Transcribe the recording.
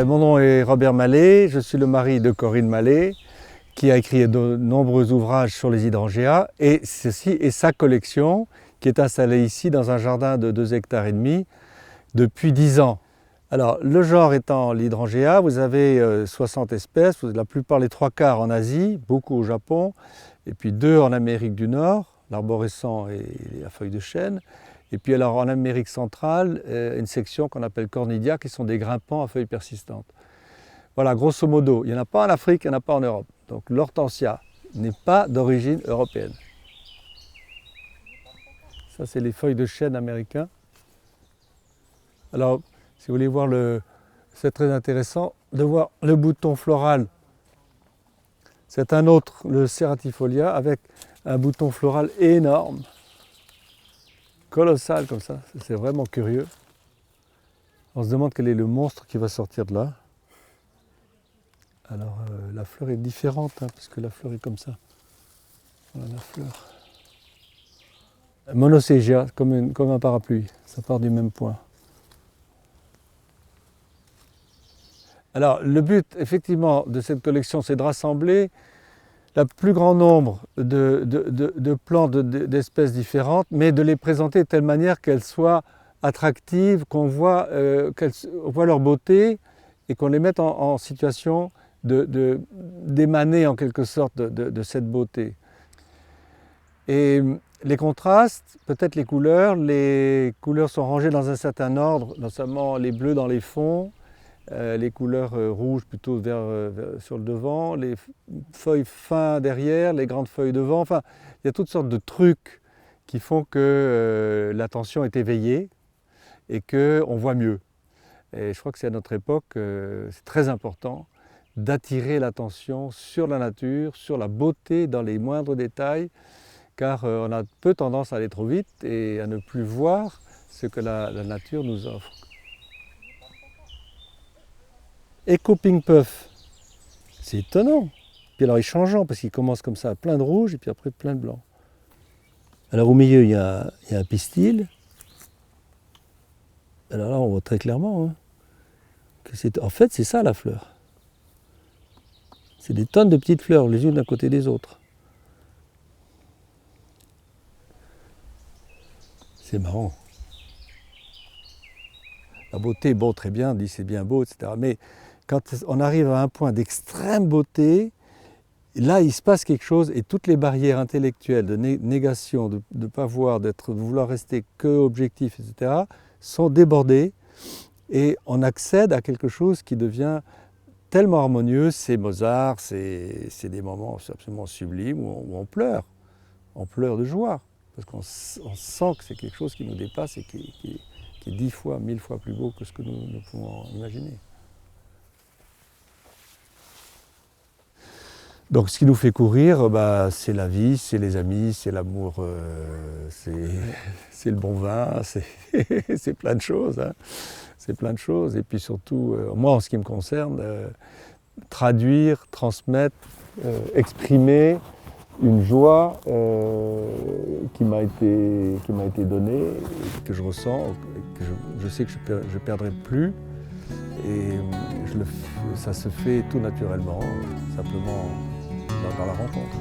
Mon nom est Robert Mallet, je suis le mari de Corinne Mallet, qui a écrit de nombreux ouvrages sur les hydrangeas, et ceci est sa collection qui est installée ici dans un jardin de 2,5 hectares depuis 10 ans. Alors, le genre étant l'hydrangea, vous avez 60 espèces, la plupart, les 3/4 en Asie, beaucoup au Japon, et puis 2 en Amérique du Nord, l'arborescent et la feuille de chêne. Et puis alors en Amérique centrale, une section qu'on appelle cornidia, qui sont des grimpants à feuilles persistantes. Voilà, grosso modo, il n'y en a pas en Afrique, il n'y en a pas en Europe. Donc l'hortensia n'est pas d'origine européenne. Ça, c'est les feuilles de chêne américains. Alors, si vous voulez voir c'est très intéressant de voir le bouton floral. C'est un autre, le Ceratifolia, avec un bouton floral énorme, colossal comme ça. C'est vraiment curieux. On se demande quel est le monstre qui va sortir de là. Alors, la fleur est différente, puisque la fleur est comme ça. Voilà la fleur. Monoségia, comme un parapluie, ça part du même point. Alors, le but, effectivement, de cette collection, c'est de rassembler le plus grand nombre de plantes d'espèces différentes, mais de les présenter de telle manière qu'elles soient attractives, qu'on voit leur beauté et qu'on les mette en situation d'émaner en quelque sorte de cette beauté. Et les contrastes, peut-être les couleurs sont rangées dans un certain ordre, notamment les bleus dans les fonds, les couleurs rouges plutôt sur le devant, les feuilles fins derrière, les grandes feuilles devant. Enfin, il y a toutes sortes de trucs qui font que l'attention est éveillée et qu'on voit mieux. Et je crois que c'est à notre époque, c'est très important d'attirer l'attention sur la nature, sur la beauté dans les moindres détails, car on a peu tendance à aller trop vite et à ne plus voir ce que la nature nous offre. Echo Pink Puff, c'est étonnant. Puis alors il est changeant parce qu'il commence comme ça, plein de rouge et puis après plein de blanc. Alors au milieu il y a un pistil. Alors là on voit très clairement que en fait c'est ça la fleur. C'est des tonnes de petites fleurs les unes à côté des autres. C'est marrant. La beauté, bon très bien, on dit c'est bien beau, etc. Mais quand on arrive à un point d'extrême beauté, là il se passe quelque chose et toutes les barrières intellectuelles de négation, de ne pas voir, de vouloir rester que objectif, etc., sont débordées et on accède à quelque chose qui devient tellement harmonieux. C'est Mozart, c'est des moments absolument sublimes où on pleure de joie, parce qu'on sent que c'est quelque chose qui nous dépasse et qui est 10 fois, 1000 fois plus beau que ce que nous pouvons imaginer. Donc ce qui nous fait courir, c'est la vie, c'est les amis, c'est l'amour, c'est le bon vin, c'est plein de choses. C'est plein de choses. Et puis surtout, moi en ce qui me concerne, traduire, transmettre, exprimer une joie qui m'a été donnée, que je ressens, que je sais que je ne perdrai plus. Et ça se fait tout naturellement, simplement dans la rencontre.